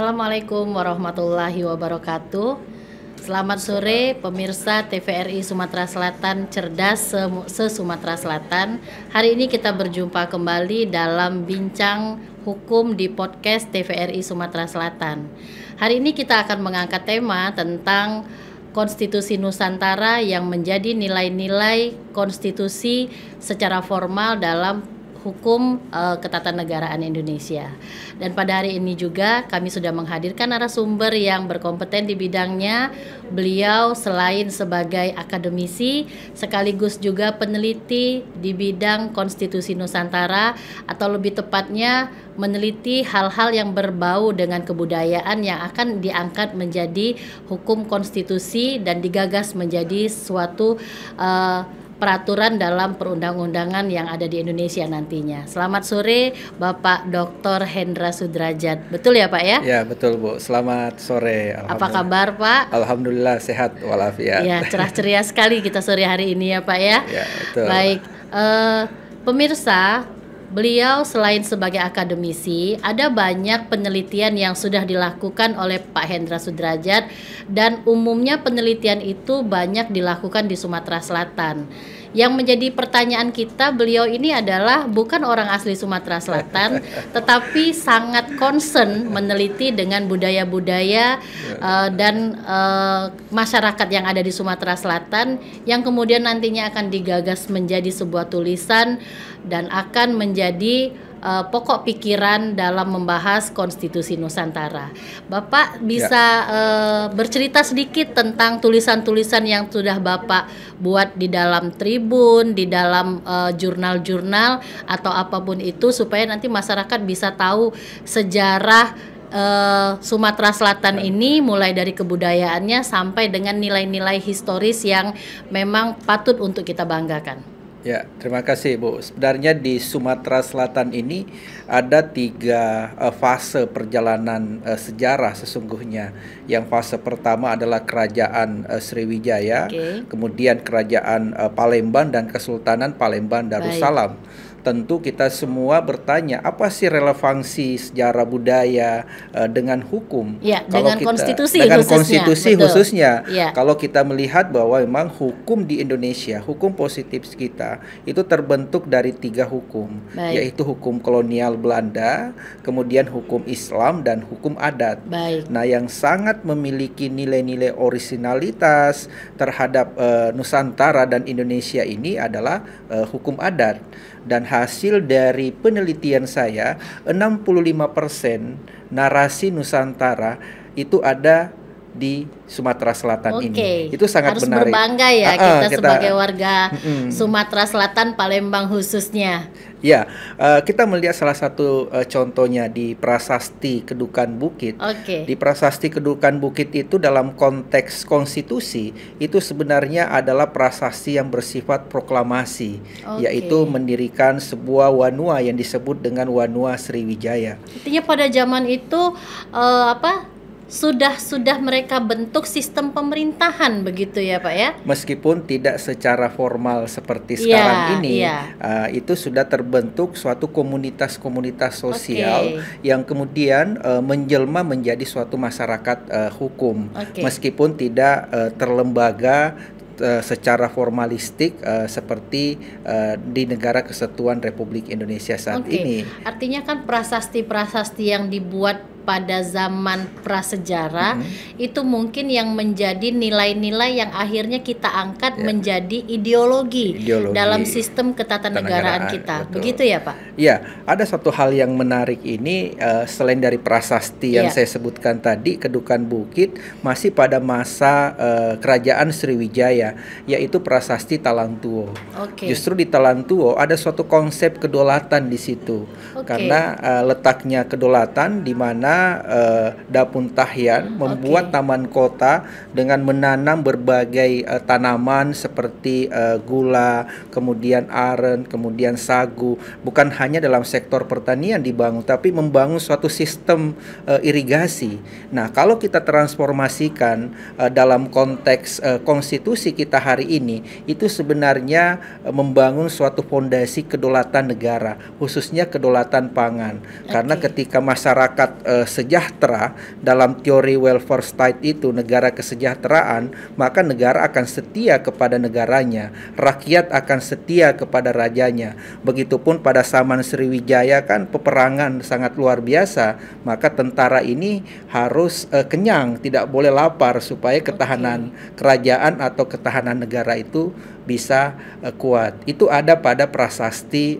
Assalamualaikum warahmatullahi wabarakatuh. Selamat sore pemirsa TVRI Sumatera Selatan Cerdas se-Sumatera Selatan. Hari ini kita berjumpa kembali dalam Bincang Hukum di podcast TVRI Sumatera Selatan. Hari ini kita akan mengangkat tema tentang Konstitusi Nusantara yang menjadi nilai-nilai konstitusi secara formal dalam hukum ketatanegaraan Indonesia. Dan pada hari ini juga kami sudah menghadirkan narasumber yang berkompeten di bidangnya. Beliau selain sebagai akademisi sekaligus juga peneliti di bidang konstitusi Nusantara, atau lebih tepatnya meneliti hal-hal yang berbau dengan kebudayaan yang akan diangkat menjadi hukum konstitusi dan digagas menjadi suatu peraturan dalam perundang-undangan yang ada di Indonesia nantinya. Selamat sore Bapak Dr. Hendra Sudrajat. Betul ya Pak ya? Ya betul Bu, selamat sore. Apa kabar Pak? Alhamdulillah sehat walafiat. Ya, cerah ceria sekali kita sore hari ini ya Pak ya. Ya betul. Baik, pemirsa, beliau selain sebagai akademisi, ada banyak penelitian yang sudah dilakukan oleh Pak Hendra Sudrajat, dan umumnya penelitian itu banyak dilakukan di Sumatera Selatan. Yang menjadi pertanyaan kita, beliau ini adalah bukan orang asli Sumatera Selatan, tetapi sangat concern meneliti dengan budaya-budaya dan masyarakat yang ada di Sumatera Selatan, yang kemudian nantinya akan digagas menjadi sebuah tulisan dan akan menjadi pokok pikiran dalam membahas Konstitusi Nusantara. Bapak bisa bercerita sedikit tentang tulisan-tulisan yang sudah Bapak buat di dalam Tribun, di dalam jurnal-jurnal atau apapun itu, supaya nanti masyarakat bisa tahu sejarah Sumatera Selatan ini, mulai dari kebudayaannya sampai dengan nilai-nilai historis yang memang patut untuk kita banggakan. Ya, terima kasih Bu. Sebenarnya di Sumatera Selatan ini ada 3 fase perjalanan sejarah sesungguhnya. Yang fase pertama adalah Kerajaan Sriwijaya, kemudian Kerajaan Palembang dan Kesultanan Palembang Darussalam. Tentu kita semua bertanya, apa sih relevansi sejarah budaya dengan hukum? Ya, kalau dengan kita, konstitusi dengan khususnya. konstitusi Betul. khususnya. Ya. Kalau kita melihat bahwa memang hukum di Indonesia, hukum positif kita itu terbentuk dari 3 hukum, yaitu hukum kolonial Belanda, kemudian hukum Islam dan hukum adat. Nah, yang sangat memiliki nilai-nilai orisinalitas terhadap Nusantara dan Indonesia ini adalah hukum adat. Dan hasil dari penelitian saya, 65% narasi Nusantara itu ada di Sumatera Selatan ini. Itu sangat harus menarik. Berbangga ya kita sebagai warga Sumatera Selatan, Palembang khususnya. Ya, kita melihat salah satu contohnya di Prasasti Kedukan Bukit. Di Prasasti Kedukan Bukit itu dalam konteks konstitusi itu sebenarnya adalah prasasti yang bersifat proklamasi, yaitu mendirikan sebuah wanua yang disebut dengan Wanua Sriwijaya. Artinya pada zaman itu sudah mereka bentuk sistem pemerintahan begitu ya Pak ya? Meskipun tidak secara formal seperti sekarang ini, itu sudah terbentuk suatu komunitas-komunitas sosial yang kemudian menjelma menjadi suatu masyarakat hukum, meskipun tidak terlembaga secara formalistik seperti di Negara Kesatuan Republik Indonesia saat ini. Artinya kan prasasti-prasasti yang dibuat pada zaman prasejarah itu mungkin yang menjadi nilai-nilai yang akhirnya kita angkat menjadi ideologi dalam sistem ketatanegaraan kita. Betul. Begitu ya Pak? Ya, ada satu hal yang menarik ini, selain dari prasasti yang saya sebutkan tadi, Kedukan Bukit, masih pada masa Kerajaan Sriwijaya, yaitu prasasti Talangtuo. Justru di Talangtuo ada suatu konsep kedaulatan di situ, karena letaknya kedaulatan di mana Dapun Tahyan membuat taman kota dengan menanam berbagai tanaman seperti gula, kemudian aren, kemudian sagu. Bukan hanya dalam sektor pertanian dibangun, tapi membangun suatu sistem irigasi. Nah, kalau kita transformasikan dalam konteks konstitusi kita hari ini, itu sebenarnya membangun suatu fondasi kedaulatan negara, khususnya kedaulatan pangan. Karena ketika masyarakat sejahtera dalam teori welfare state itu, negara kesejahteraan, maka negara akan setia kepada negaranya, rakyat akan setia kepada rajanya. Begitupun pada zaman Sriwijaya kan peperangan sangat luar biasa, maka tentara ini harus kenyang, tidak boleh lapar supaya ketahanan kerajaan atau ketahanan negara itu bisa kuat. Itu ada pada prasasti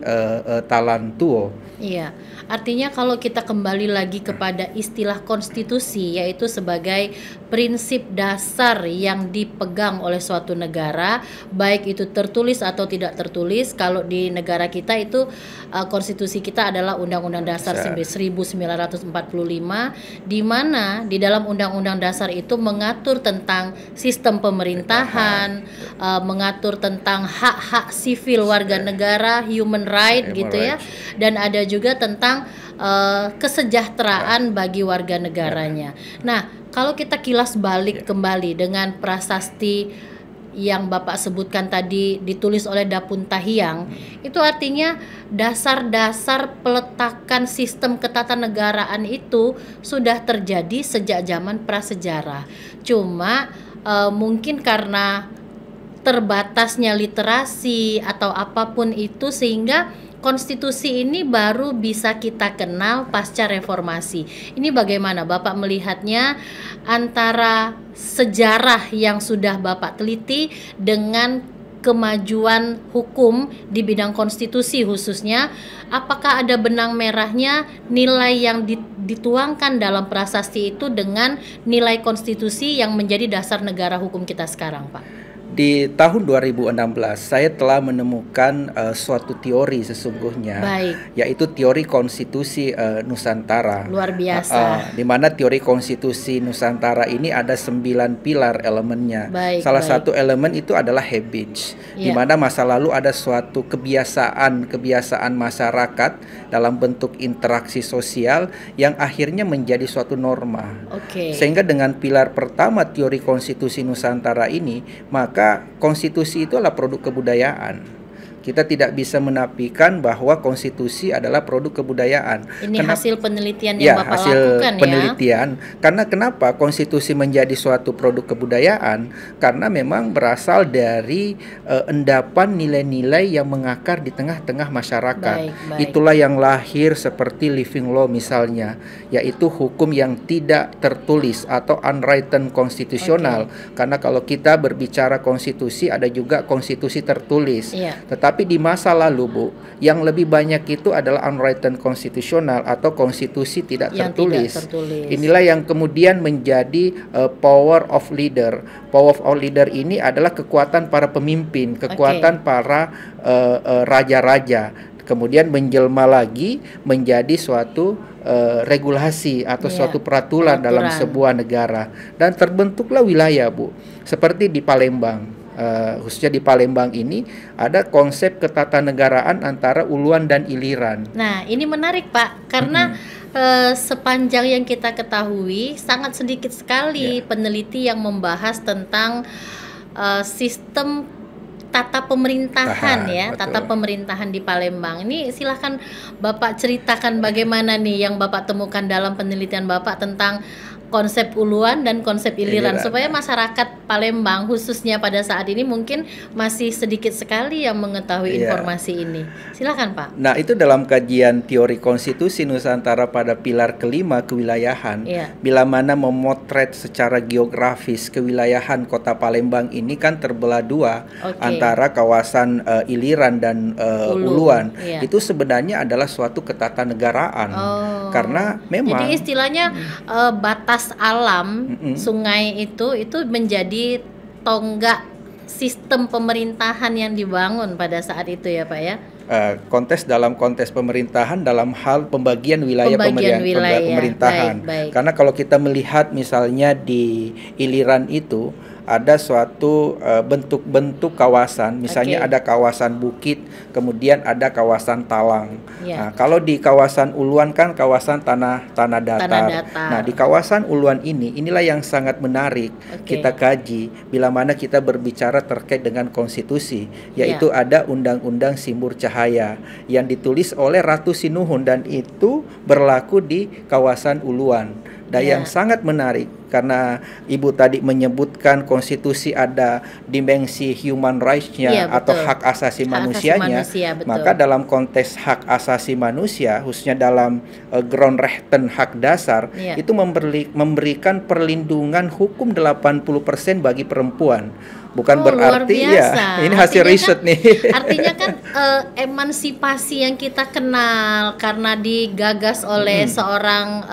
Talantuo. Iya, artinya kalau kita kembali lagi kepada istilah konstitusi, yaitu sebagai prinsip dasar yang dipegang oleh suatu negara, baik itu tertulis atau tidak tertulis. Kalau di negara kita itu konstitusi kita adalah Undang-Undang Dasar 1945, di mana di dalam Undang-Undang Dasar itu mengatur tentang sistem pemerintahan, mengatur tentang hak-hak sivil warga negara, human right gitu ya, dan ada juga tentang kesejahteraan bagi warga negaranya. Nah, kalau kita kilas balik kembali dengan prasasti yang Bapak sebutkan tadi ditulis oleh Dapun Tahiang, itu artinya dasar-dasar peletakan sistem ketatanegaraan itu sudah terjadi sejak zaman prasejarah. Cuma mungkin karena terbatasnya literasi atau apapun itu, sehingga konstitusi ini baru bisa kita kenal pasca reformasi. Ini bagaimana Bapak melihatnya antara sejarah yang sudah Bapak teliti dengan kemajuan hukum di bidang konstitusi khususnya? Apakah ada benang merahnya nilai yang dituangkan dalam prasasti itu dengan nilai konstitusi yang menjadi dasar negara hukum kita sekarang, Pak? Di tahun 2016 saya telah menemukan suatu teori sesungguhnya, yaitu teori konstitusi Nusantara. Luar biasa. Di mana teori konstitusi Nusantara ini ada 9 pilar elemennya. Salah satu elemen itu adalah habits, di mana masa lalu ada suatu kebiasaan masyarakat dalam bentuk interaksi sosial yang akhirnya menjadi suatu norma. Sehingga dengan pilar pertama teori konstitusi Nusantara ini, maka konstitusi itu adalah produk kebudayaan. Kita tidak bisa menafikan bahwa konstitusi adalah produk kebudayaan. Ini hasil penelitian yang Bapak lakukan penelitian. Karena kenapa konstitusi menjadi suatu produk kebudayaan? Karena memang berasal dari endapan nilai-nilai yang mengakar di tengah-tengah masyarakat. Itulah yang lahir seperti living law misalnya, yaitu hukum yang tidak tertulis atau unwritten konstitusional. Karena kalau kita berbicara konstitusi, ada juga konstitusi tertulis. Tetapi di masa lalu, Bu, yang lebih banyak itu adalah unwritten konstitusional atau konstitusi tidak tertulis. Inilah yang kemudian menjadi power of leader. Power of leader ini adalah kekuatan para pemimpin, kekuatan para raja-raja. Kemudian menjelma lagi menjadi suatu regulasi atau suatu peraturan dalam sebuah negara. Dan terbentuklah wilayah, Bu. Seperti di Palembang. Khususnya di Palembang ini ada konsep ketatanegaraan antara uluan dan iliran. Nah, ini menarik, Pak, karena sepanjang yang kita ketahui sangat sedikit sekali peneliti yang membahas tentang sistem tata pemerintahan tata pemerintahan di Palembang. Ini silahkan Bapak ceritakan bagaimana nih yang Bapak temukan dalam penelitian Bapak tentang konsep uluan dan konsep iliran, supaya masyarakat Palembang khususnya pada saat ini mungkin masih sedikit sekali yang mengetahui informasi ini. Silakan, Pak. Nah, itu dalam kajian teori konstitusi Nusantara pada pilar kelima kewilayahan, bila mana memotret secara geografis kewilayahan kota Palembang ini kan terbelah dua, antara kawasan iliran dan uluan. Itu sebenarnya adalah suatu ketatanegaraan. Karena memang jadi istilahnya batas alam sungai itu menjadi tonggak sistem pemerintahan yang dibangun pada saat itu ya, Pak ya. Dalam konteks pemerintahan dalam hal pembagian wilayah pemerintahan. Karena kalau kita melihat misalnya di iliran itu ada suatu bentuk-bentuk kawasan, misalnya ada kawasan bukit, kemudian ada kawasan talang. Nah, kalau di kawasan uluan kan kawasan tanah datar. Nah, di kawasan uluan inilah yang sangat menarik kita kaji bila mana kita berbicara terkait dengan konstitusi, yaitu ada Undang-Undang Simbur Cahaya yang ditulis oleh Ratu Sinuhun dan itu berlaku di kawasan uluan. Dan yang sangat menarik karena Ibu tadi menyebutkan konstitusi ada dimensi human rights-nya atau hak asasi manusianya, maka dalam konteks hak asasi manusia, khususnya dalam Grundrechten hak dasar, itu memberikan perlindungan hukum 80% bagi perempuan. Bukan berarti ini hasil riset nih. Artinya kan emansipasi yang kita kenal karena digagas oleh seorang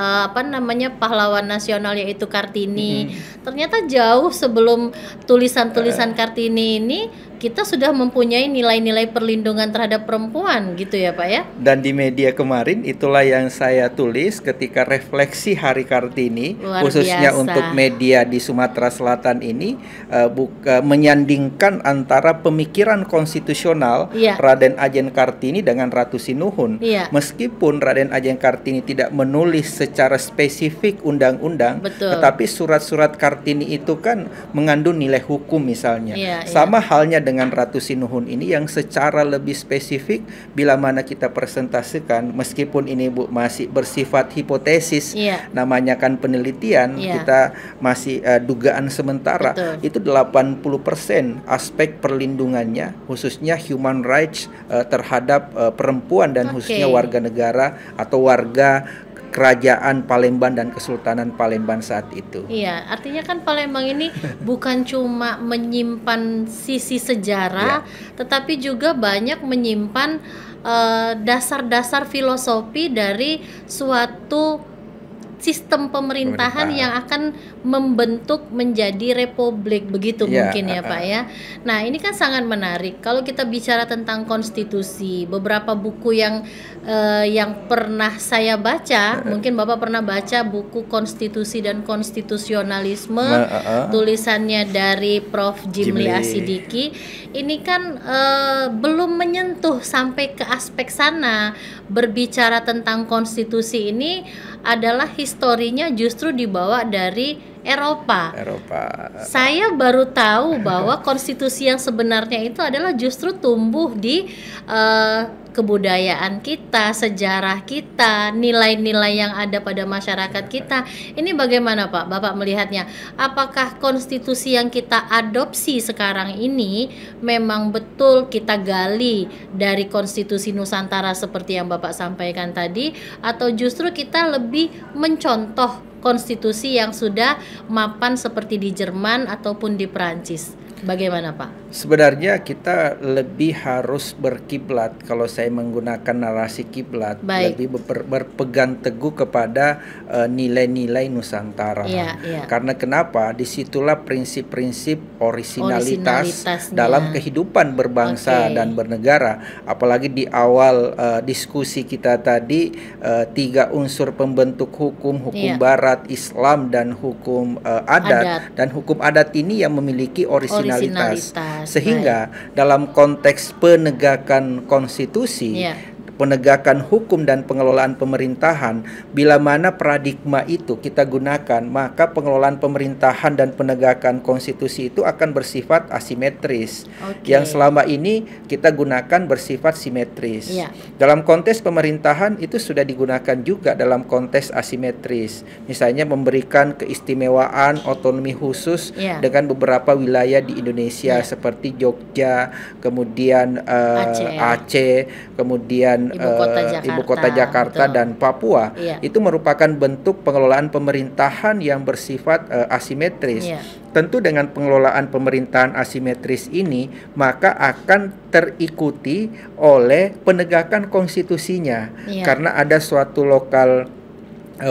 pahlawan nasional yaitu Kartini. Ternyata jauh sebelum tulisan-tulisan Kartini ini kita sudah mempunyai nilai-nilai perlindungan terhadap perempuan gitu ya Pak ya. Dan di media kemarin itulah yang saya tulis ketika refleksi Hari Kartini, khususnya untuk media di Sumatera Selatan ini menyandingkan antara pemikiran konstitusional Raden Ajeng Kartini dengan Ratu Sinuhun. Meskipun Raden Ajeng Kartini tidak menulis secara spesifik undang-undang, tetapi surat-surat Kartini itu kan mengandung nilai hukum misalnya. Sama halnya dengan Ratu Sinuhun ini yang secara lebih spesifik bila mana kita presentasikan, meskipun ini Bu masih bersifat hipotesis, namanya kan penelitian, kita masih dugaan sementara, itu 80% aspek perlindungannya khususnya human rights terhadap perempuan dan khususnya warga negara atau warga Kerajaan Palembang dan Kesultanan Palembang saat itu. Iya, artinya kan Palembang ini bukan cuma menyimpan sisi sejarah, tetapi juga banyak menyimpan dasar-dasar filosofi dari suatu sistem pemerintahan yang akan membentuk menjadi republik, begitu mungkin ya Pak ya. Nah ini kan sangat menarik kalau kita bicara tentang konstitusi. Beberapa buku yang pernah saya baca, mungkin Bapak pernah baca buku Konstitusi dan Konstitusionalisme, tulisannya dari Prof. Jimli Asidiki. Ini kan belum menyentuh sampai ke aspek sana. Berbicara tentang konstitusi ini adalah historinya justru dibawa dari Eropa. Saya baru tahu bahwa konstitusi yang sebenarnya itu adalah justru tumbuh di kebudayaan kita, sejarah kita, nilai-nilai yang ada pada masyarakat kita. Ini bagaimana Pak, Bapak melihatnya? Apakah konstitusi yang kita adopsi sekarang ini memang betul kita gali dari konstitusi Nusantara seperti yang Bapak sampaikan tadi, atau justru kita lebih mencontoh konstitusi yang sudah mapan seperti di Jerman ataupun di Perancis? Bagaimana Pak? Sebenarnya kita lebih harus berkiblat, kalau saya menggunakan narasi kiblat, lebih berpegang teguh kepada nilai-nilai Nusantara. Karena kenapa? Disitulah prinsip-prinsip orisinalitas dalam kehidupan berbangsa dan bernegara. Apalagi di awal diskusi kita tadi, 3 unsur pembentuk hukum Barat, Islam dan hukum adat. Dan hukum adat ini yang memiliki orisinalitas. Sehingga dalam konteks penegakan konstitusi, penegakan hukum dan pengelolaan pemerintahan, bila mana paradigma itu kita gunakan, maka pengelolaan pemerintahan dan penegakan konstitusi itu akan bersifat asimetris. Yang selama ini kita gunakan bersifat simetris. Dalam konteks pemerintahan itu sudah digunakan juga dalam konteks asimetris. Misalnya memberikan keistimewaan otonomi khusus dengan beberapa wilayah di Indonesia seperti Jogja, kemudian Aceh, kemudian Ibu Kota Jakarta dan Papua. Itu merupakan bentuk pengelolaan pemerintahan yang bersifat asimetris. Tentu dengan pengelolaan pemerintahan asimetris ini, maka akan terikuti oleh penegakan konstitusinya. Karena ada suatu lokal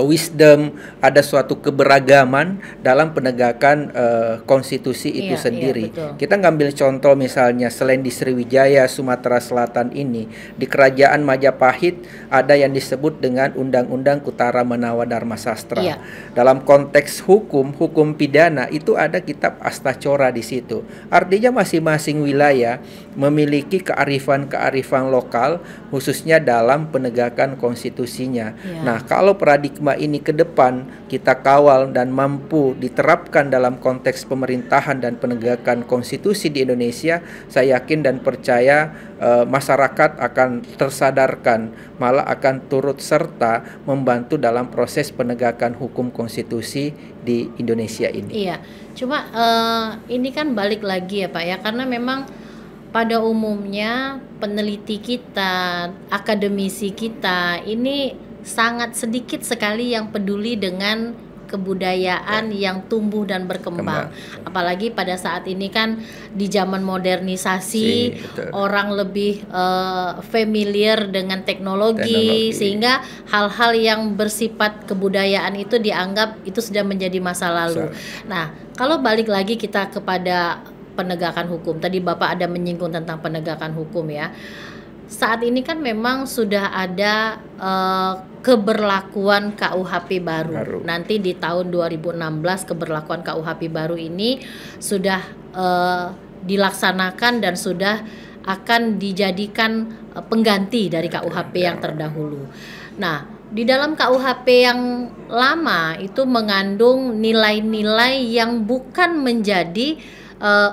wisdom, ada suatu keberagaman dalam penegakan konstitusi itu sendiri. Kita ngambil contoh misalnya selain di Sriwijaya, Sumatera Selatan ini, di Kerajaan Majapahit ada yang disebut dengan Undang-Undang Kutara Manawa Dharma Sastra. Dalam konteks hukum pidana itu ada kitab Astacora di situ. Artinya masing-masing wilayah memiliki kearifan lokal khususnya dalam penegakan konstitusinya. Nah, kalau paradigma ini ke depan kita kawal dan mampu diterapkan dalam konteks pemerintahan dan penegakan konstitusi di Indonesia, saya yakin dan percaya masyarakat akan tersadarkan, malah akan turut serta membantu dalam proses penegakan hukum konstitusi di Indonesia ini. Iya, cuma ini kan balik lagi ya Pak ya, karena memang pada umumnya peneliti kita, akademisi kita ini sangat sedikit sekali yang peduli dengan kebudayaan yang tumbuh dan berkembang. Apalagi pada saat ini kan di zaman modernisasi, orang lebih familiar dengan teknologi, sehingga hal-hal yang bersifat kebudayaan itu dianggap itu sudah menjadi masa lalu. Nah, kalau balik lagi kita kepada penegakan hukum, tadi Bapak ada menyinggung tentang penegakan hukum ya. Saat ini kan memang sudah ada keberlakuan KUHP baru. Nanti di tahun 2016 keberlakuan KUHP baru ini sudah dilaksanakan dan sudah akan dijadikan pengganti dari KUHP yang terdahulu. Nah, di dalam KUHP yang lama itu mengandung nilai-nilai yang bukan menjadi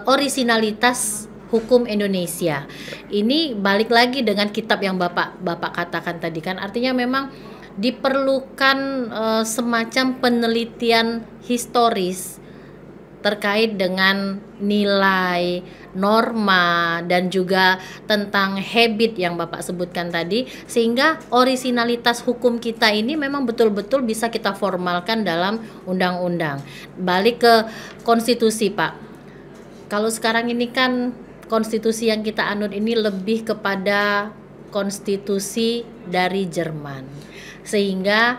orisinalitas hukum Indonesia. Ini balik lagi dengan kitab yang Bapak katakan tadi kan, artinya memang diperlukan semacam penelitian historis terkait dengan nilai, norma, dan juga tentang habit yang Bapak sebutkan tadi, sehingga orisinalitas hukum kita ini memang betul-betul bisa kita formalkan dalam undang-undang. Balik ke konstitusi Pak. Kalau sekarang ini kan konstitusi yang kita anut ini lebih kepada konstitusi dari Jerman, sehingga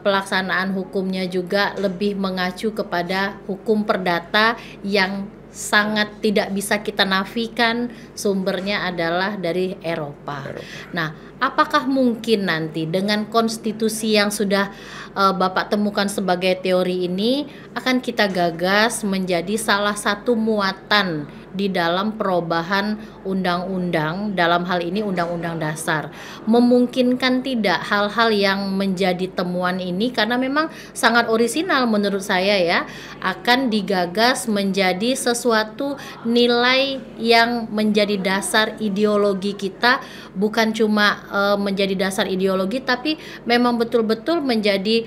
pelaksanaan hukumnya juga lebih mengacu kepada hukum perdata yang sangat tidak bisa kita nafikan sumbernya adalah dari Eropa. Nah, apakah mungkin nanti dengan konstitusi yang sudah Bapak temukan sebagai teori ini akan kita gagas menjadi salah satu muatan di dalam perubahan undang-undang, dalam hal ini undang-undang dasar? Memungkinkan tidak hal-hal yang menjadi temuan ini, karena memang sangat orisinal menurut saya ya, akan digagas menjadi sesuatu nilai yang menjadi dasar ideologi kita, bukan cuma menjadi dasar ideologi, tapi memang betul-betul menjadi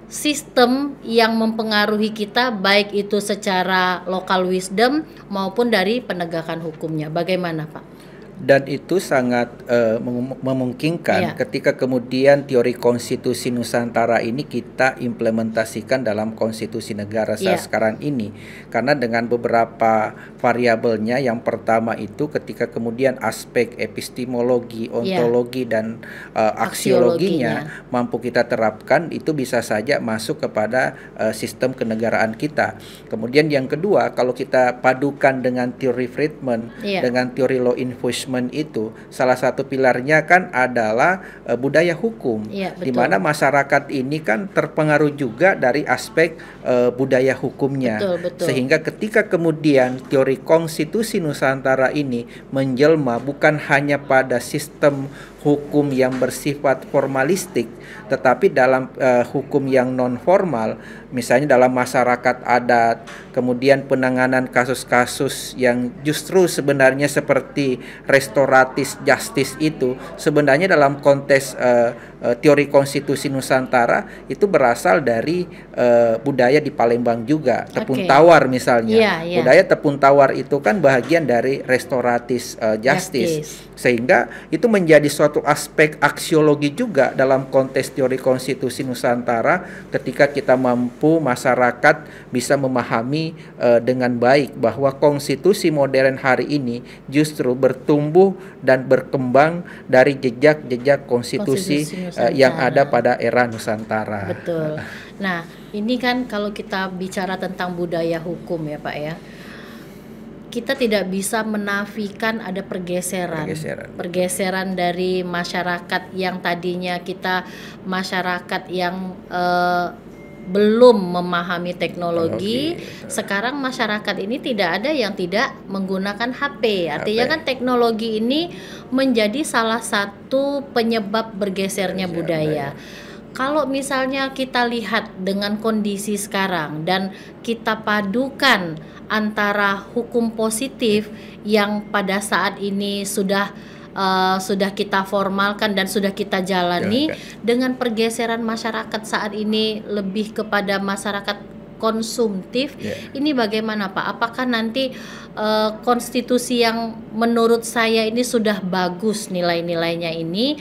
sistem yang mempengaruhi kita, baik itu secara local wisdom maupun dari penegakan hukumnya. Bagaimana Pak? Dan itu sangat memungkinkan ketika kemudian teori konstitusi Nusantara ini kita implementasikan dalam konstitusi negara saat sekarang ini. Karena dengan beberapa variabelnya, yang pertama itu ketika kemudian aspek epistemologi, ontologi, dan aksiologinya mampu kita terapkan, itu bisa saja masuk kepada sistem kenegaraan kita. Kemudian yang kedua, kalau kita padukan dengan teori Friedman, dengan teori law enforcement, itu salah satu pilarnya kan adalah budaya hukum, di mana masyarakat ini kan terpengaruh juga dari aspek budaya hukumnya, sehingga ketika kemudian teori konstitusi Nusantara ini menjelma bukan hanya pada sistem hukum yang bersifat formalistik, tetapi dalam hukum yang non formal, misalnya dalam masyarakat adat, kemudian penanganan kasus-kasus yang justru sebenarnya seperti restoratif justice itu sebenarnya dalam konteks teori konstitusi Nusantara itu berasal dari budaya di Palembang juga, tepung tawar misalnya. Budaya tepung tawar itu kan bahagian dari restoratif justice, sehingga itu menjadi suatu suatu aspek aksiologi juga dalam konteks teori konstitusi Nusantara ketika kita mampu masyarakat bisa memahami dengan baik bahwa konstitusi modern hari ini justru bertumbuh dan berkembang dari jejak-jejak konstitusi yang ada pada era Nusantara. Betul. Nah, ini kan kalau kita bicara tentang budaya hukum ya Pak ya, kita tidak bisa menafikan ada pergeseran dari masyarakat yang tadinya kita masyarakat yang belum memahami teknologi. Sekarang masyarakat ini tidak ada yang tidak menggunakan HP. Artinya kan teknologi ini menjadi salah satu penyebab bergesernya budaya. Kalau misalnya kita lihat dengan kondisi sekarang dan kita padukan antara hukum positif yang pada saat ini sudah kita formalkan dan sudah kita jalani dengan pergeseran masyarakat saat ini lebih kepada masyarakat konsumtif, ini bagaimana Pak? Apakah nanti konstitusi yang menurut saya ini sudah bagus nilai-nilainya ini,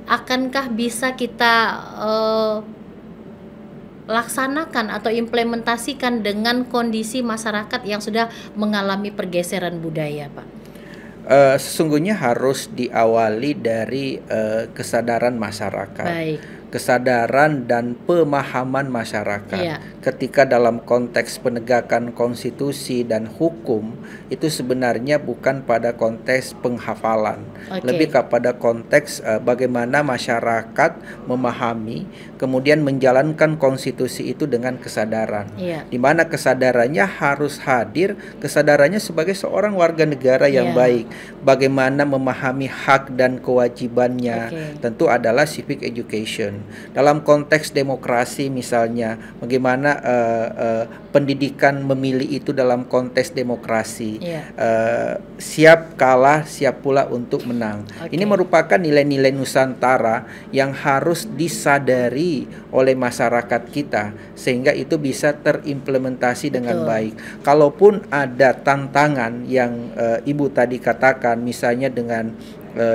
akankah bisa kita laksanakan atau implementasikan dengan kondisi masyarakat yang sudah mengalami pergeseran budaya, Pak? Sesungguhnya harus diawali dari kesadaran masyarakat. Baik. Kesadaran dan pemahaman masyarakat ketika dalam konteks penegakan konstitusi dan hukum itu sebenarnya bukan pada konteks penghafalan, lebih kepada konteks bagaimana masyarakat memahami kemudian menjalankan konstitusi itu dengan kesadaran, di mana kesadarannya harus hadir, kesadarannya sebagai seorang warga negara yang baik, bagaimana memahami hak dan kewajibannya, tentu adalah civic education. Dalam konteks demokrasi misalnya, bagaimana pendidikan memilih itu dalam konteks demokrasi, siap kalah, siap pula untuk menang. Ini merupakan nilai-nilai Nusantara yang harus disadari oleh masyarakat kita, sehingga itu bisa terimplementasi dengan baik. Kalaupun ada tantangan yang Ibu tadi katakan, misalnya dengan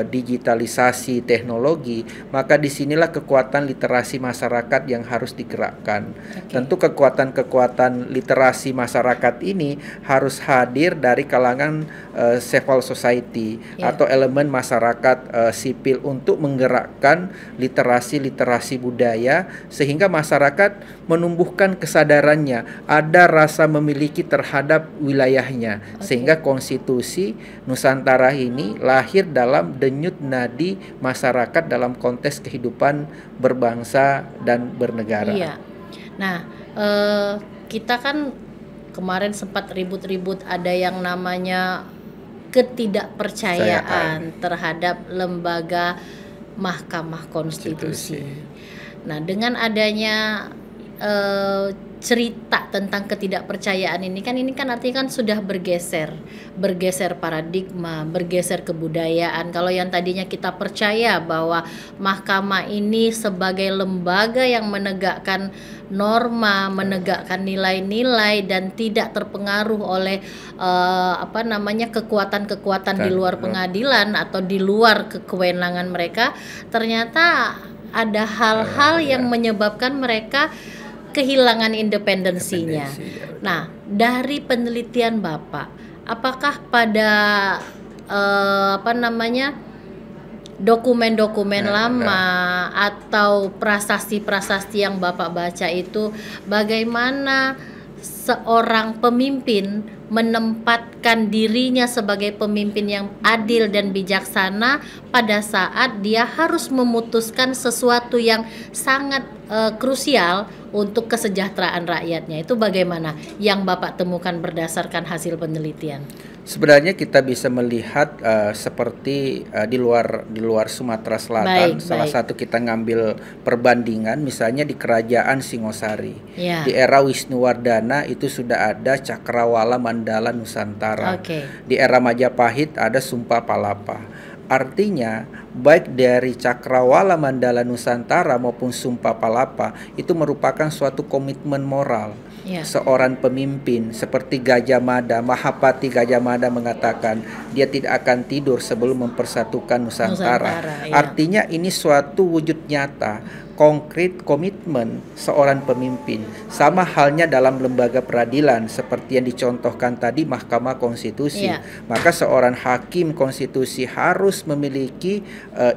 digitalisasi teknologi, maka disinilah kekuatan literasi masyarakat yang harus digerakkan. Tentu kekuatan-kekuatan literasi masyarakat ini harus hadir dari kalangan civil society atau elemen masyarakat sipil untuk menggerakkan literasi budaya, sehingga masyarakat menumbuhkan kesadarannya, ada rasa memiliki terhadap wilayahnya, sehingga konstitusi Nusantara ini lahir dalam denyut nadi masyarakat dalam konteks kehidupan berbangsa dan bernegara. Nah, kita kan kemarin sempat ribut-ribut ada yang namanya ketidakpercayaan terhadap lembaga Mahkamah Konstitusi. Nah, dengan adanya cerita tentang ketidakpercayaan ini kan artinya kan sudah bergeser paradigma, bergeser kebudayaan. Kalau yang tadinya kita percaya bahwa mahkamah ini sebagai lembaga yang menegakkan norma, menegakkan nilai-nilai dan tidak terpengaruh oleh kekuatan-kekuatan di luar pengadilan atau di luar kewenangan mereka, ternyata ada hal-hal yang menyebabkan mereka kehilangan independensinya. Nah, dari penelitian Bapak, apakah pada dokumen-dokumen lama atau prasasti-prasasti yang Bapak baca itu, bagaimana seorang pemimpin menempatkan dirinya sebagai pemimpin yang adil dan bijaksana pada saat dia harus memutuskan sesuatu yang sangat krusial untuk kesejahteraan rakyatnya? Itu bagaimana yang Bapak temukan berdasarkan hasil penelitian? Sebenarnya kita bisa melihat seperti di luar Sumatera Selatan. Salah satu kita ngambil perbandingan misalnya di Kerajaan Singosari. Di era Wisnuwardana itu sudah ada Cakrawala Mandala Nusantara. Di era Majapahit ada Sumpah Palapa. Artinya baik dari Cakrawala Mandala Nusantara maupun Sumpah Palapa itu merupakan suatu komitmen moral Ya. seorang pemimpin seperti Gajah Mada, Mahapati Gajah Mada mengatakan dia tidak akan tidur sebelum mempersatukan Nusantara. Ya. Artinya ini suatu wujud nyata, konkret komitmen seorang pemimpin. Sama halnya dalam lembaga peradilan seperti yang dicontohkan tadi Mahkamah Konstitusi. Ya. Maka seorang hakim konstitusi harus memiliki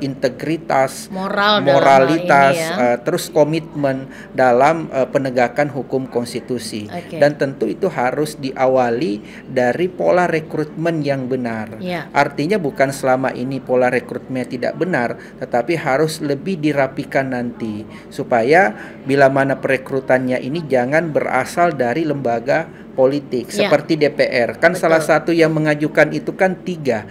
integritas, moralitas, terus komitmen dalam penegakan hukum konstitusi. Dan tentu itu harus diawali dari pola rekrutmen yang benar. Artinya bukan selama ini pola rekrutmen tidak benar, tetapi harus lebih dirapikan nanti, supaya bila mana perekrutannya ini jangan berasal dari lembaga politik seperti DPR. Kan salah satu yang mengajukan itu kan tiga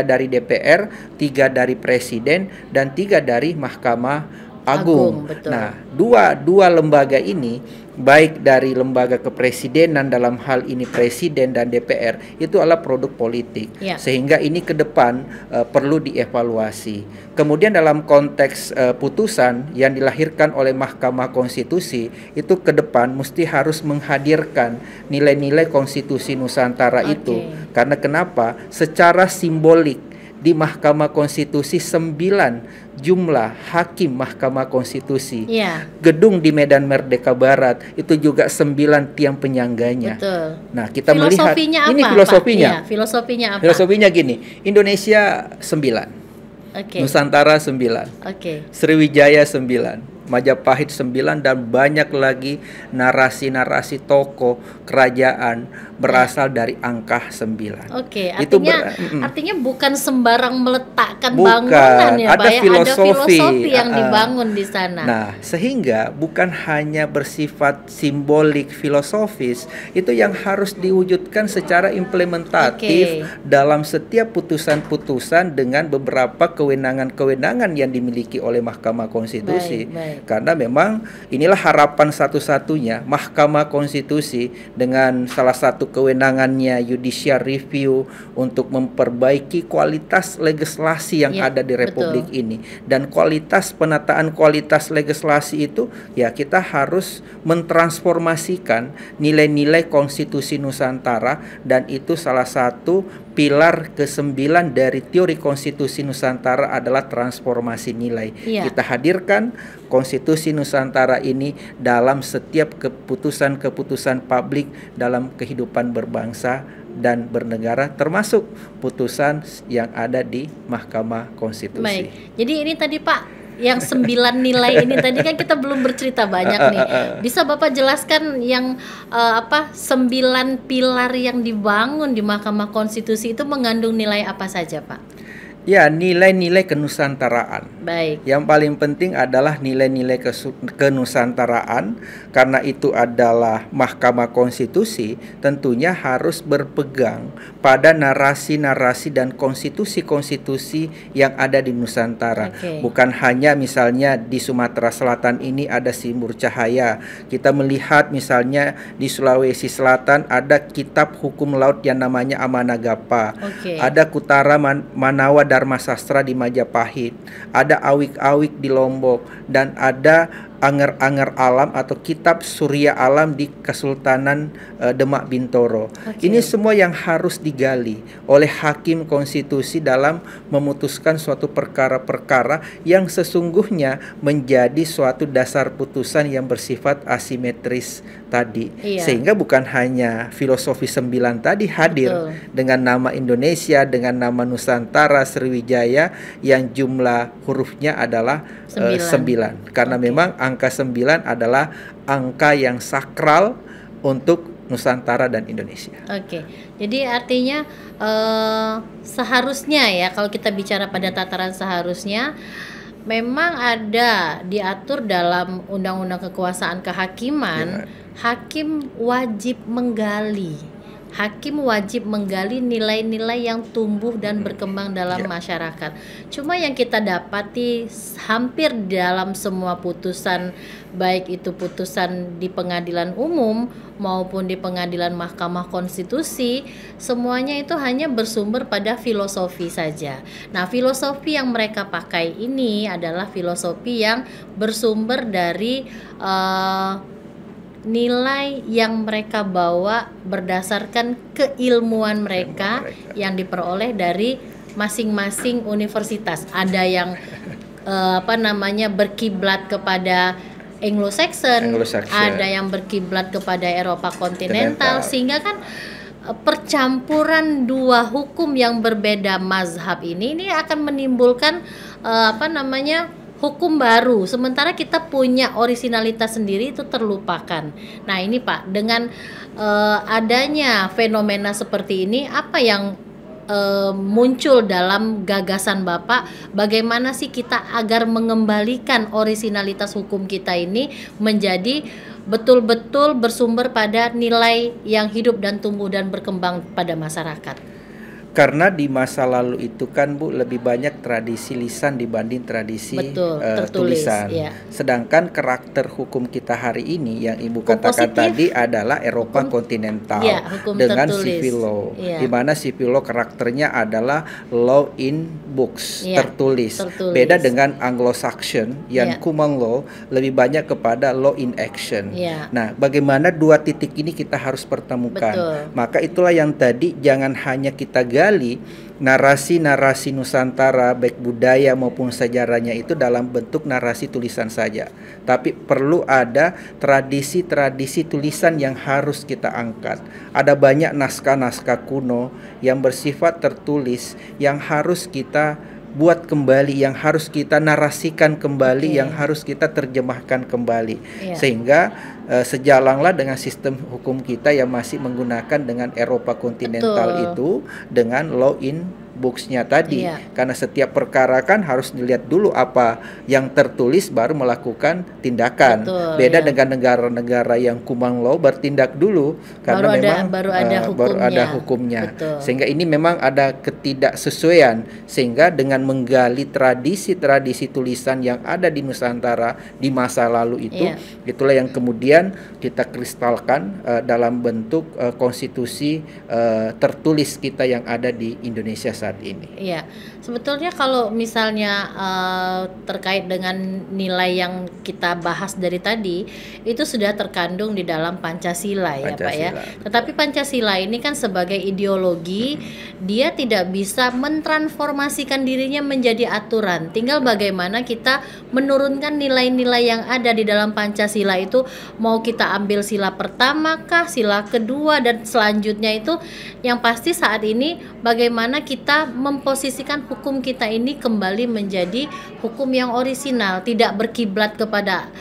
dari DPR, 3 dari Presiden, dan 3 dari Mahkamah Agung. Nah, dua lembaga ini, baik dari lembaga kepresidenan dalam hal ini Presiden dan DPR, itu adalah produk politik. Sehingga ini ke depan perlu dievaluasi. Kemudian dalam konteks putusan yang dilahirkan oleh Mahkamah Konstitusi, itu ke depan mesti harus menghadirkan nilai-nilai konstitusi Nusantara itu. Karena kenapa? Secara simbolik di Mahkamah Konstitusi 9 jumlah hakim Mahkamah Konstitusi. Gedung di Medan Merdeka Barat itu juga 9 tiang penyangganya. Nah, kita melihat ini filosofinya. Filosofinya gini, Indonesia 9. Nusantara 9. Sriwijaya 9. Majapahit 9, dan banyak lagi narasi-narasi tokoh kerajaan berasal dari angka 9. Artinya bukan sembarang meletakkan bangunan ya, ada filosofi yang dibangun di sana. Nah, sehingga bukan hanya bersifat simbolik filosofis, itu yang harus diwujudkan secara implementatif dalam setiap putusan-putusan dengan beberapa kewenangan-kewenangan yang dimiliki oleh Mahkamah Konstitusi. Karena memang inilah harapan satu-satunya Mahkamah Konstitusi dengan salah satu kewenangannya judicial review untuk memperbaiki kualitas legislasi yang ada di Republik ini. Dan kualitas penataan kualitas legislasi itu ya kita harus mentransformasikan nilai-nilai konstitusi Nusantara, dan itu salah satu pilar ke-9 dari teori konstitusi Nusantara adalah transformasi nilai. Kita hadirkan konstitusi Nusantara ini dalam setiap keputusan-keputusan publik dalam kehidupan berbangsa dan bernegara, termasuk putusan yang ada di Mahkamah Konstitusi. Jadi ini tadi Pak, yang 9 nilai ini tadi kan kita belum bercerita banyak nih. Bisa Bapak jelaskan yang 9 pilar yang dibangun di Mahkamah Konstitusi itu mengandung nilai apa saja, Pak? Ya, nilai-nilai kenusantaraan. Yang paling penting adalah nilai-nilai kenusantaraan, karena itu adalah Mahkamah Konstitusi tentunya harus berpegang pada narasi-narasi dan konstitusi-konstitusi yang ada di Nusantara. Bukan hanya misalnya di Sumatera Selatan ini ada Simbur Cahaya. Kita melihat misalnya di Sulawesi Selatan ada kitab hukum laut yang namanya Amanagapa. Ada Kutara Manawa Dharma Sastra di Majapahit, ada Awik-Awik di Lombok, dan ada Anger-Anger Alam atau kitab Surya Alam di Kesultanan Demak Bintoro. Ini semua yang harus digali oleh hakim konstitusi dalam memutuskan suatu perkara-perkara yang sesungguhnya menjadi suatu dasar putusan yang bersifat asimetris tadi. Sehingga bukan hanya filosofi 9 tadi hadir dengan nama Indonesia, dengan nama Nusantara, Sriwijaya, yang jumlah hurufnya adalah 9. Karena memang angka 9 adalah angka yang sakral untuk Nusantara dan Indonesia. Jadi artinya seharusnya ya, kalau kita bicara pada tataran seharusnya, memang ada diatur dalam Undang-Undang Kekuasaan Kehakiman, hakim wajib menggali. Hakim wajib menggali nilai-nilai yang tumbuh dan berkembang dalam masyarakat. Cuma yang kita dapati hampir dalam semua putusan, baik itu putusan di pengadilan umum maupun di pengadilan Mahkamah Konstitusi, semuanya itu hanya bersumber pada filosofi saja. Nah, filosofi yang mereka pakai ini adalah filosofi yang bersumber dari nilai yang mereka bawa berdasarkan keilmuan mereka yang diperoleh dari masing-masing universitas. Ada yang berkiblat kepada Anglo-Saxon, ada yang berkiblat kepada Eropa kontinental, sehingga kan percampuran dua hukum yang berbeda mazhab ini akan menimbulkan hukum baru, sementara kita punya orisinalitas sendiri itu terlupakan. Nah ini Pak, dengan adanya fenomena seperti ini, apa yang muncul dalam gagasan Bapak, bagaimana sih kita agar mengembalikan orisinalitas hukum kita ini menjadi betul-betul bersumber pada nilai yang hidup dan tumbuh dan berkembang pada masyarakat? Karena di masa lalu itu kan Bu lebih banyak tradisi lisan dibanding tradisi tulisan. Ya. Sedangkan karakter hukum kita hari ini yang Ibu katakan tadi adalah Eropa kontinental dengan civil law. Di mana civil law karakternya adalah law in books, tertulis. Beda dengan Anglo-Saxon yang common law lebih banyak kepada law in action. Nah, bagaimana dua titik ini kita harus pertemukan. Maka itulah yang tadi jangan hanya kita narasi-narasi Nusantara baik budaya maupun sejarahnya itu dalam bentuk narasi tulisan saja, tapi perlu ada tradisi-tradisi tulisan yang harus kita angkat. Ada banyak naskah-naskah kuno yang bersifat tertulis yang harus kita buat kembali, yang harus kita narasikan kembali, yang harus kita terjemahkan kembali, sehingga sejalanlah dengan sistem hukum kita yang masih menggunakan dengan Eropa kontinental itu dengan law in books-nya tadi. Karena setiap perkara kan harus dilihat dulu apa yang tertulis baru melakukan tindakan. Beda dengan negara-negara yang common law bertindak dulu karena baru ada hukumnya. Sehingga ini memang ada ketidaksesuaian, sehingga dengan menggali tradisi-tradisi tulisan yang ada di Nusantara di masa lalu itu, itulah yang kemudian kita kristalkan dalam bentuk konstitusi tertulis kita yang ada di Indonesia saat ini. Iya, sebetulnya kalau misalnya terkait dengan nilai yang kita bahas dari tadi, itu sudah terkandung di dalam Pancasila ya Pak ya. Tetapi Pancasila ini kan sebagai ideologi, dia tidak bisa mentransformasikan dirinya menjadi aturan. Tinggal bagaimana kita menurunkan nilai-nilai yang ada di dalam Pancasila itu, mau kita ambil sila pertama kah, sila kedua, dan selanjutnya itu yang pasti saat ini bagaimana kita memposisikan hukum kita ini kembali menjadi hukum yang orisinal, tidak berkiblat kepada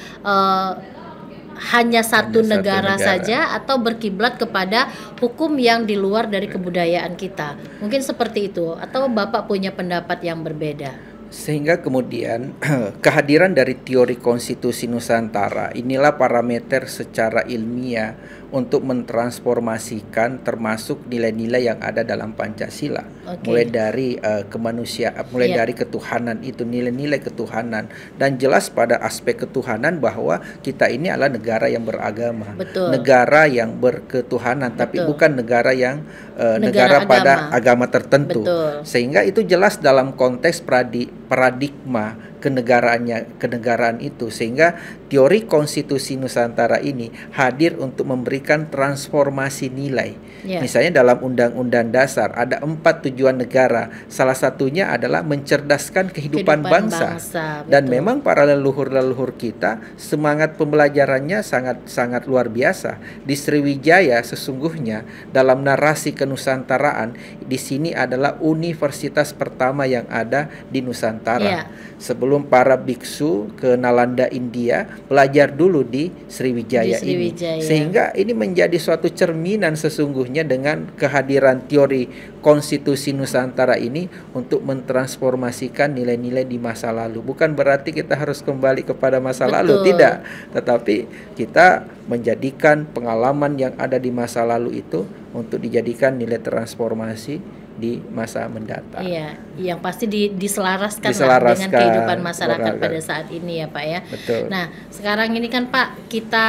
hanya satu negara saja atau berkiblat kepada hukum yang di luar dari kebudayaan kita. Mungkin seperti itu, atau Bapak punya pendapat yang berbeda? Sehingga kemudian kehadiran dari teori konstitusi Nusantara inilah parameter secara ilmiah untuk mentransformasikan termasuk nilai-nilai yang ada dalam Pancasila, mulai dari kemanusiaan, mulai dari ketuhanan itu, nilai-nilai ketuhanan, dan jelas pada aspek ketuhanan bahwa kita ini adalah negara yang beragama, negara yang berketuhanan, tapi bukan negara yang negara pada agama tertentu. Sehingga itu jelas dalam konteks paradigma kenegaraan itu, sehingga teori konstitusi Nusantara ini hadir untuk memberikan transformasi nilai. Misalnya dalam Undang-Undang Dasar ada 4 tujuan negara, salah satunya adalah mencerdaskan kehidupan bangsa. Dan memang para leluhur-leluhur kita semangat pembelajarannya sangat luar biasa. Di Sriwijaya sesungguhnya dalam narasi kenusantaraan di sini adalah universitas pertama yang ada di Nusantara. Sebelum para biksu ke Nalanda India, belajar dulu di Sriwijaya ini. Sehingga ini menjadi suatu cerminan sesungguhnya dengan kehadiran teori konstitusi Nusantara ini untuk mentransformasikan nilai-nilai di masa lalu. Bukan berarti kita harus kembali kepada masa lalu, tidak. Tetapi kita menjadikan pengalaman yang ada di masa lalu itu untuk dijadikan nilai transformasi di masa mendatang. Iya, yang pasti diselaraskan dengan kehidupan masyarakat pada saat ini ya Pak ya. Betul. Nah, sekarang ini kan Pak, kita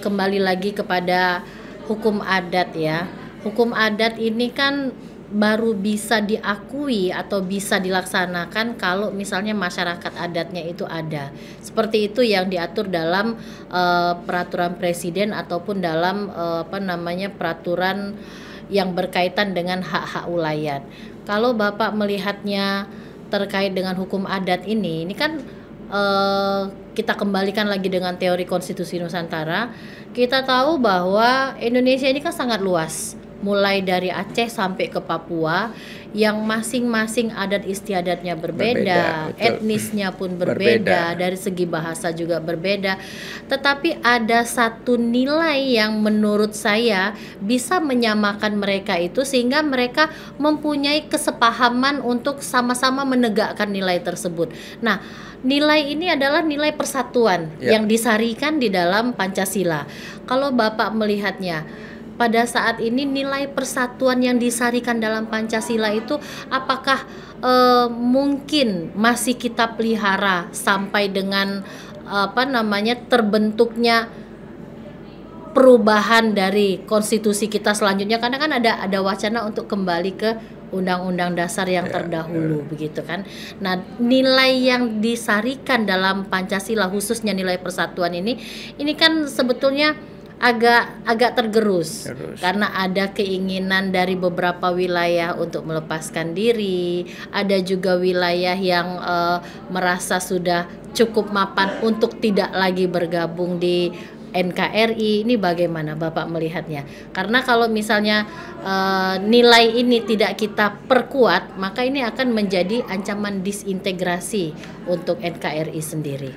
kembali lagi kepada hukum adat ya. Hukum adat ini kan baru bisa diakui atau bisa dilaksanakan kalau misalnya masyarakat adatnya itu ada. Seperti itu yang diatur dalam peraturan presiden ataupun dalam peraturan yang berkaitan dengan hak-hak ulayat. Kalau Bapak melihatnya terkait dengan hukum adat ini kan kita kembalikan lagi dengan teori konstitusi Nusantara. Kita tahu bahwa Indonesia ini kan sangat luas, mulai dari Aceh sampai ke Papua, yang masing-masing adat istiadatnya berbeda, etnisnya pun berbeda, dari segi bahasa juga berbeda. Tetapi ada satu nilai yang menurut saya bisa menyamakan mereka itu, sehingga mereka mempunyai kesepahaman untuk sama-sama menegakkan nilai tersebut. Nah, nilai ini adalah nilai persatuan yang disarikan di dalam Pancasila. Kalau Bapak melihatnya, pada saat ini nilai persatuan yang disarikan dalam Pancasila itu apakah mungkin masih kita pelihara sampai dengan terbentuknya perubahan dari konstitusi kita selanjutnya, karena kan ada wacana untuk kembali ke Undang-Undang Dasar yang terdahulu begitu kan. Nah, nilai yang disarikan dalam Pancasila khususnya nilai persatuan ini kan sebetulnya agak tergerus karena ada keinginan dari beberapa wilayah untuk melepaskan diri, ada juga wilayah yang merasa sudah cukup mapan untuk tidak lagi bergabung di NKRI. Ini bagaimana Bapak melihatnya? Karena kalau misalnya nilai ini tidak kita perkuat, maka ini akan menjadi ancaman disintegrasi untuk NKRI sendiri.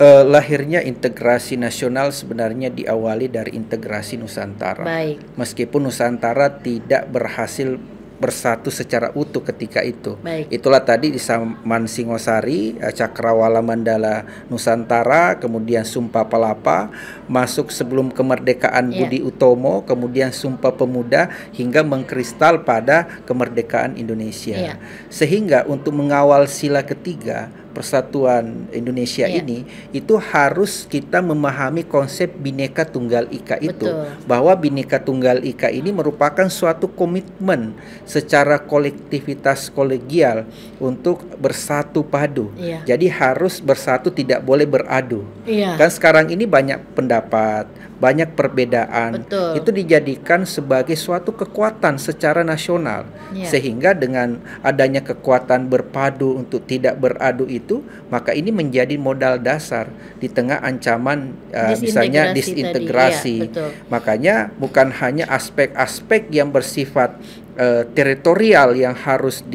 Lahirnya integrasi nasional sebenarnya diawali dari integrasi Nusantara. Baik. Meskipun Nusantara tidak berhasil bersatu secara utuh ketika itu. Baik. Itulah tadi di Saman Singosari, Cakrawala Mandala Nusantara, kemudian Sumpah Palapa, masuk sebelum kemerdekaan Budi Utomo, kemudian Sumpah Pemuda hingga mengkristal pada kemerdekaan Indonesia. Sehingga untuk mengawal sila ketiga Persatuan Indonesia ini, itu harus kita memahami konsep Bhinneka Tunggal Ika itu. Betul. Bahwa Bhinneka Tunggal Ika ini merupakan suatu komitmen secara kolektivitas kolegial untuk bersatu padu. Jadi harus bersatu, tidak boleh beradu. Kan sekarang ini banyak pendapat, banyak perbedaan. Betul. Itu dijadikan sebagai suatu kekuatan secara nasional. Sehingga dengan adanya kekuatan berpadu untuk tidak beradu itu, maka ini menjadi modal dasar di tengah ancaman misalnya disintegrasi. Makanya bukan hanya aspek-aspek yang bersifat teritorial yang harus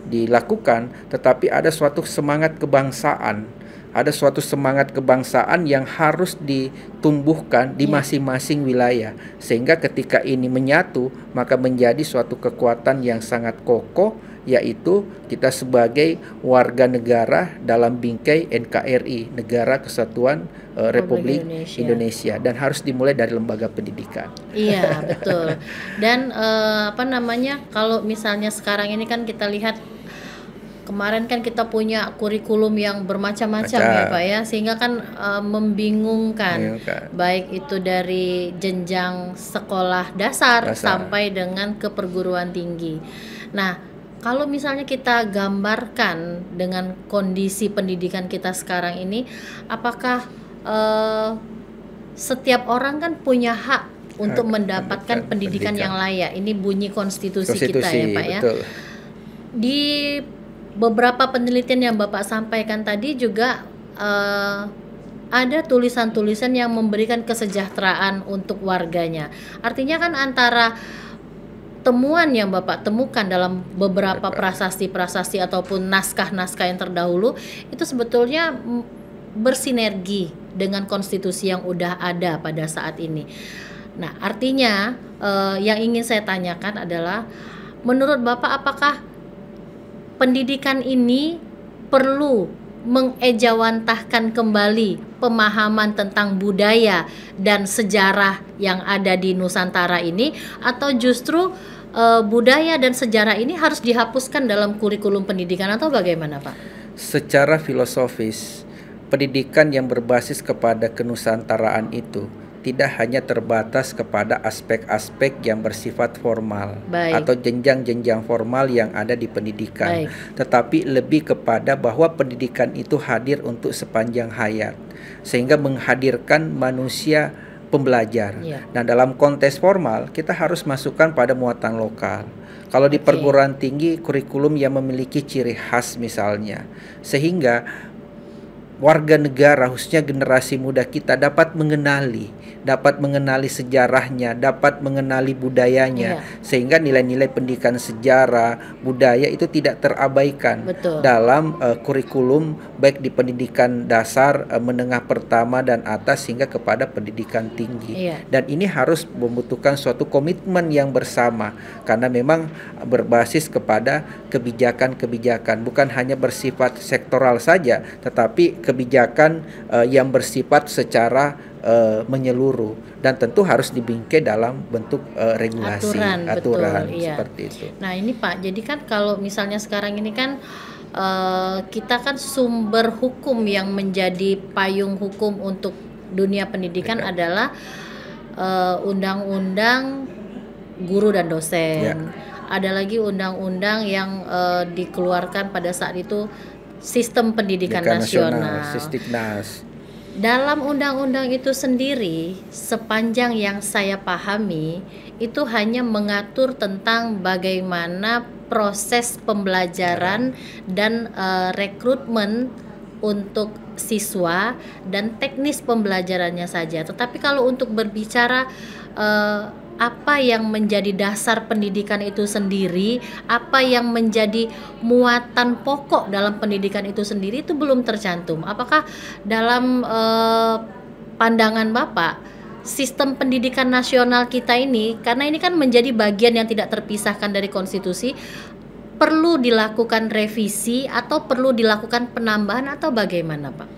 dilakukan, tetapi ada suatu semangat kebangsaan. Ada suatu semangat kebangsaan yang harus ditumbuhkan di masing-masing wilayah, sehingga ketika ini menyatu maka menjadi suatu kekuatan yang sangat kokoh, yaitu kita sebagai warga negara dalam bingkai NKRI, Negara Kesatuan Republik Indonesia, dan harus dimulai dari lembaga pendidikan. Iya, betul. Dan kalau misalnya sekarang ini kan kita lihat, kemarin kan kita punya kurikulum yang bermacam-macam ya Pak ya, sehingga kan membingungkan. Baik itu dari jenjang sekolah dasar sampai dengan ke perguruan tinggi. Nah, kalau misalnya kita gambarkan dengan kondisi pendidikan kita sekarang ini, apakah setiap orang kan punya hak untuk mendapatkan pendidikan yang layak? Ini bunyi konstitusi kita ya Pak ya. Betul. Di beberapa penelitian yang Bapak sampaikan tadi juga ada tulisan-tulisan yang memberikan kesejahteraan untuk warganya. Artinya kan antara temuan yang Bapak temukan dalam beberapa prasasti-prasasti ataupun naskah-naskah yang terdahulu itu sebetulnya bersinergi dengan konstitusi yang udah ada pada saat ini. Nah, artinya yang ingin saya tanyakan adalah, menurut Bapak apakah pendidikan ini perlu mengejawantahkan kembali pemahaman tentang budaya dan sejarah yang ada di Nusantara ini, atau justru budaya dan sejarah ini harus dihapuskan dalam kurikulum pendidikan, atau bagaimana Pak? Secara filosofis, pendidikan yang berbasis kepada kenusantaraan itu tidak hanya terbatas kepada aspek-aspek yang bersifat formal Baik. atau jenjang-jenjang formal yang ada di pendidikan, Baik. tetapi lebih kepada bahwa pendidikan itu hadir untuk sepanjang hayat, sehingga menghadirkan manusia pembelajar. Iya. Nah, dalam konteks formal kita harus masukkan pada muatan lokal. Kalau di Oke. perguruan tinggi, kurikulum yang memiliki ciri khas misalnya, sehingga warga negara khususnya generasi muda kita dapat mengenali sejarahnya, dapat mengenali budayanya, Iya. sehingga nilai-nilai pendidikan sejarah, budaya itu tidak terabaikan Betul. dalam kurikulum baik di pendidikan dasar, menengah pertama dan atas hingga kepada pendidikan tinggi. Iya. Dan ini harus membutuhkan suatu komitmen yang bersama karena memang berbasis kepada kebijakan-kebijakan, bukan hanya bersifat sektoral saja, tetapi kebijakan yang bersifat secara menyeluruh dan tentu harus dibingkai dalam bentuk regulasi, aturan betul, iya. seperti itu. Nah ini Pak, jadi kan kalau misalnya sekarang ini kan kita kan sumber hukum yang menjadi payung hukum untuk dunia pendidikan Ya. adalah undang-undang guru dan dosen. Ya. Ada lagi undang-undang yang dikeluarkan pada saat itu sistem pendidikan nasional. Sistiknas. Dalam undang-undang itu sendiri, sepanjang yang saya pahami, itu hanya mengatur tentang bagaimana proses pembelajaran dan rekrutmen untuk siswa dan teknis pembelajarannya saja. Tetapi kalau untuk berbicara apa yang menjadi dasar pendidikan itu sendiri, apa yang menjadi muatan pokok dalam pendidikan itu sendiri, itu belum tercantum. Apakah dalam pandangan Bapak, sistem pendidikan nasional kita ini, karena ini kan menjadi bagian yang tidak terpisahkan dari konstitusi, perlu dilakukan revisi atau perlu dilakukan penambahan atau bagaimana Pak?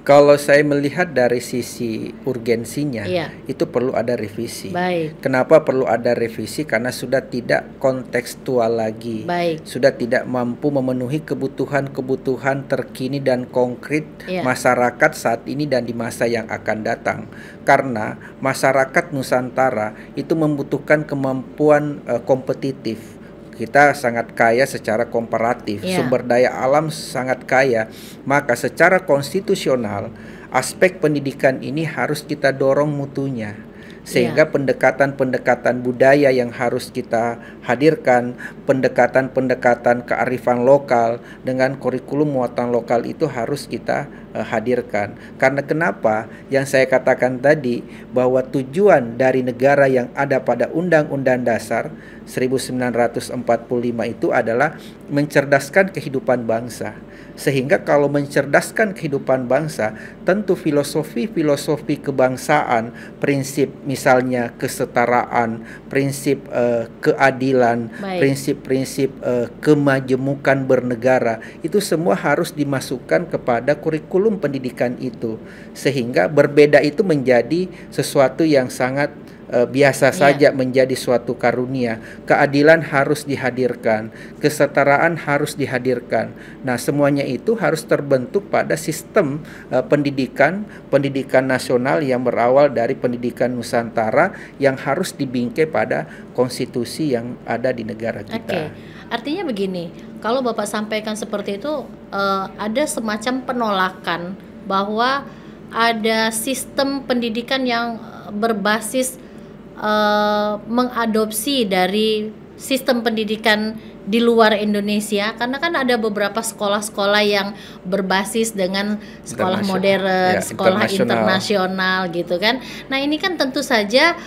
Kalau saya melihat dari sisi urgensinya, Iya. itu perlu ada revisi. Baik. Kenapa perlu ada revisi? Karena sudah tidak kontekstual lagi. Baik. Sudah tidak mampu memenuhi kebutuhan-kebutuhan terkini dan konkret Iya. masyarakat saat ini dan di masa yang akan datang. Karena masyarakat Nusantara itu membutuhkan kemampuan kompetitif. Kita sangat kaya secara komparatif, Iya. sumber daya alam sangat kaya, maka secara konstitusional aspek pendidikan ini harus kita dorong mutunya. Sehingga pendekatan-pendekatan budaya yang harus kita hadirkan, pendekatan-pendekatan kearifan lokal dengan kurikulum muatan lokal itu harus kita hadirkan. Karena kenapa? Yang saya katakan tadi bahwa tujuan dari negara yang ada pada Undang-Undang Dasar 1945 itu adalah mencerdaskan kehidupan bangsa. Sehingga kalau mencerdaskan kehidupan bangsa, tentu filosofi-filosofi kebangsaan, prinsip misalnya kesetaraan, prinsip keadilan, Baik. prinsip-prinsip kemajemukan bernegara, itu semua harus dimasukkan kepada kurikulum pendidikan itu. Sehingga berbeda itu menjadi sesuatu yang sangat biasa saja, menjadi suatu karunia. Keadilan harus dihadirkan, kesetaraan harus dihadirkan. Nah, semuanya itu harus terbentuk pada sistem pendidikan nasional yang berawal dari pendidikan Nusantara yang harus dibingkai pada konstitusi yang ada di negara kita. Oke. Artinya begini, kalau Bapak sampaikan seperti itu, ada semacam penolakan bahwa ada sistem pendidikan yang berbasis mengadopsi dari sistem pendidikan di luar Indonesia, karena kan ada beberapa sekolah-sekolah yang berbasis dengan sekolah modern, sekolah internasional gitu kan. Nah ini kan tentu saja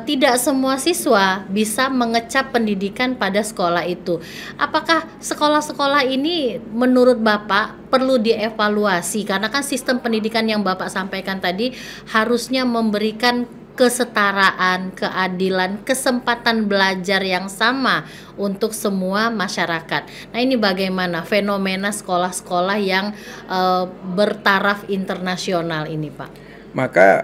tidak semua siswa bisa mengecap pendidikan pada sekolah itu. Apakah sekolah-sekolah ini menurut Bapak perlu dievaluasi? Karena kan sistem pendidikan yang Bapak sampaikan tadi harusnya memberikan kesetaraan, keadilan, kesempatan belajar yang sama untuk semua masyarakat. Nah ini bagaimana fenomena sekolah-sekolah yang bertaraf internasional ini Pak? Maka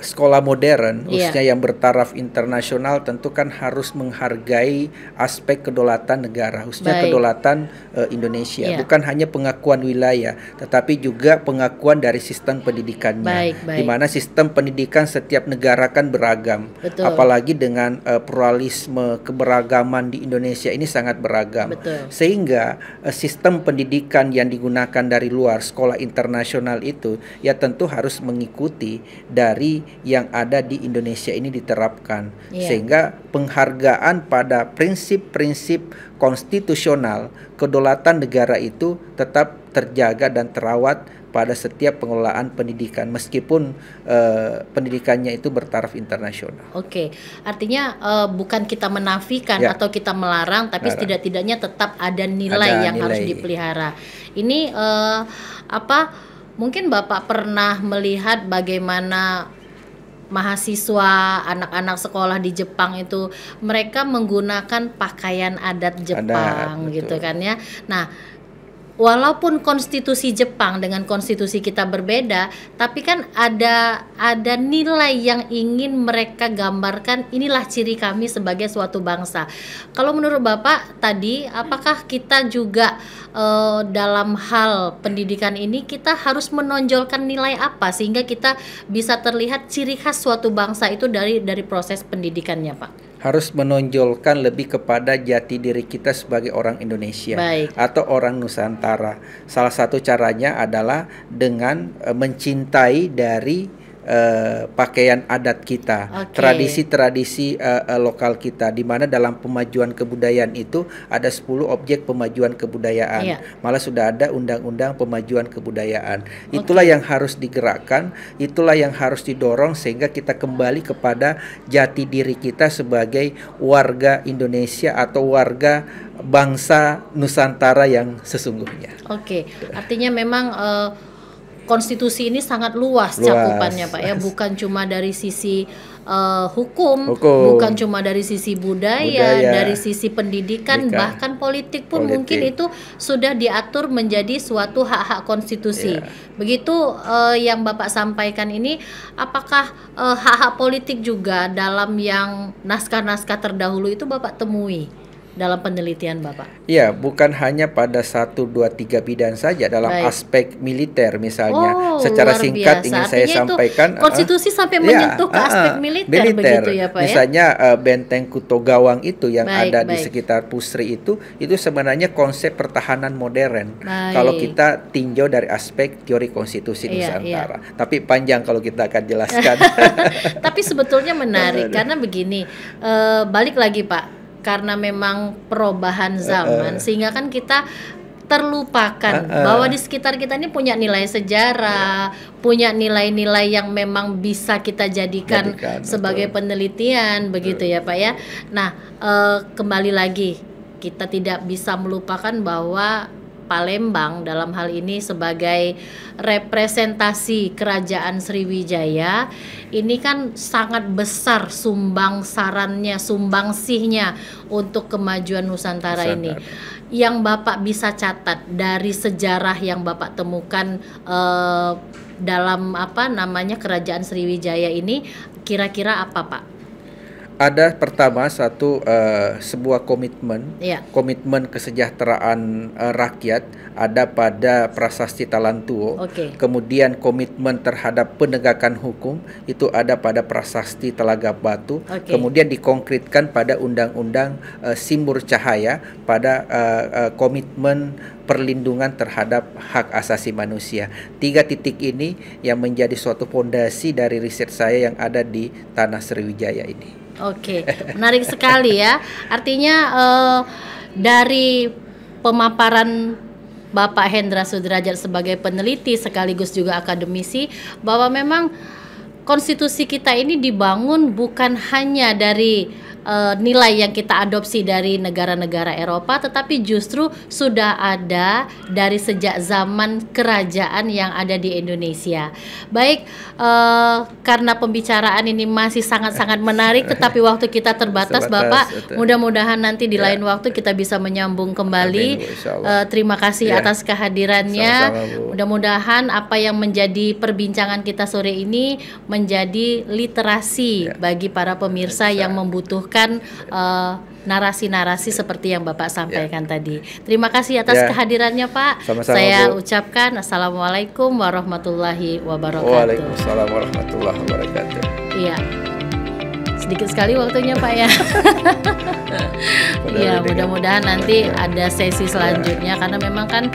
sekolah modern, Iya. khususnya yang bertaraf internasional, tentu kan harus menghargai aspek kedaulatan negara, khususnya Baik. kedaulatan Indonesia. Iya. Bukan hanya pengakuan wilayah, tetapi juga pengakuan dari sistem pendidikannya. Baik, baik. Di mana sistem pendidikan setiap negara kan beragam. Betul. Apalagi dengan pluralisme keberagaman di Indonesia ini sangat beragam. Betul. Sehingga sistem pendidikan yang digunakan dari luar, sekolah internasional itu ya tentu harus mengikuti dari yang ada di Indonesia ini diterapkan. Iya. Sehingga penghargaan pada prinsip-prinsip konstitusional kedaulatan negara itu tetap terjaga dan terawat pada setiap pengelolaan pendidikan, meskipun pendidikannya itu bertaraf internasional. Oke, artinya bukan kita menafikan Ya. atau kita melarang, tapi setidak-tidaknya tetap ada nilai Ada yang harus nilai. dipelihara. Ini mungkin Bapak pernah melihat bagaimana mahasiswa, anak-anak sekolah di Jepang itu mereka menggunakan pakaian adat Jepang, betul. gitu kan ya. Nah, walaupun konstitusi Jepang dengan konstitusi kita berbeda, tapi kan ada nilai yang ingin mereka gambarkan, inilah ciri kami sebagai suatu bangsa. Kalau menurut Bapak tadi, apakah kita juga dalam hal pendidikan ini kita harus menonjolkan nilai apa sehingga kita bisa terlihat ciri khas suatu bangsa itu dari proses pendidikannya, Pak? Harus menonjolkan lebih kepada jati diri kita sebagai orang Indonesia. Baik. Atau orang Nusantara. Salah satu caranya adalah dengan mencintai dari pakaian adat kita, Oke. tradisi-tradisi lokal kita, di mana dalam pemajuan kebudayaan itu ada 10 objek pemajuan kebudayaan. Iya. Malah sudah ada undang-undang pemajuan kebudayaan. Itulah yang harus digerakkan, itulah yang harus didorong sehingga kita kembali kepada jati diri kita sebagai warga Indonesia atau warga bangsa Nusantara yang sesungguhnya. Oke, artinya memang konstitusi ini sangat luas cakupannya, Pak ya, bukan cuma dari sisi hukum, bukan cuma dari sisi budaya, dari sisi pendidikan, bahkan politik pun mungkin itu sudah diatur menjadi suatu hak-hak konstitusi. Begitu yang Bapak sampaikan ini, apakah hak-hak politik juga dalam yang naskah-naskah terdahulu itu Bapak temui dalam penelitian Bapak? Ya, bukan hanya pada 1, 2, 3 bidang saja dalam aspek militer misalnya. Secara singkat ingin saya sampaikan, konstitusi sampai menyentuh ke aspek militer begitu ya, Pak misalnya benteng Kuto Gawang itu yang ada di sekitar Pusri itu sebenarnya konsep pertahanan modern. Kalau kita tinjau dari aspek teori konstitusi Nusantara. Tapi panjang kalau kita akan jelaskan. Tapi sebetulnya menarik karena begini, balik lagi Pak, karena memang perubahan zaman sehingga kan kita terlupakan bahwa di sekitar kita ini punya nilai sejarah, punya nilai-nilai yang memang bisa kita jadikan sebagai penelitian, begitu ya Pak ya. Nah, kembali lagi kita tidak bisa melupakan bahwa Palembang dalam hal ini sebagai representasi Kerajaan Sriwijaya ini kan sangat besar sumbangsihnya untuk kemajuan Nusantara ini. Yang Bapak bisa catat dari sejarah yang Bapak temukan dalam Kerajaan Sriwijaya ini, kira-kira apa Pak? Ada pertama sebuah komitmen kesejahteraan rakyat ada pada Prasasti Talantuo. Kemudian komitmen terhadap penegakan hukum itu ada pada Prasasti Telaga Batu. Kemudian dikonkretkan pada Undang-Undang Simbur Cahaya pada komitmen perlindungan terhadap hak asasi manusia. 3 titik ini yang menjadi suatu fondasi dari riset saya yang ada di Tanah Sriwijaya ini. Oke, menarik sekali ya. Artinya dari pemaparan Bapak Hendra Sudrajat sebagai peneliti sekaligus juga akademisi, bahwa memang konstitusi kita ini dibangun bukan hanya dari nilai yang kita adopsi dari negara-negara Eropa, tetapi justru sudah ada dari sejak zaman kerajaan yang ada di Indonesia. Baik, karena pembicaraan ini masih sangat-sangat menarik, tetapi waktu kita terbatas, Bapak. Mudah-mudahan nanti di lain waktu kita bisa menyambung kembali. Terima kasih atas kehadirannya. Mudah-mudahan apa yang menjadi perbincangan kita sore ini menjadi literasi bagi para pemirsa yang membutuhkan narasi-narasi seperti yang Bapak sampaikan tadi. Terima kasih atas kehadirannya, Pak. Sama-sama, Saya Bu. ucapkan Assalamualaikum warahmatullahi wabarakatuh. Waalaikumsalam warahmatullahi wabarakatuh. Iya. Sedikit sekali waktunya, Pak ya. Iya, mudah-mudahan nanti ada sesi selanjutnya karena memang kan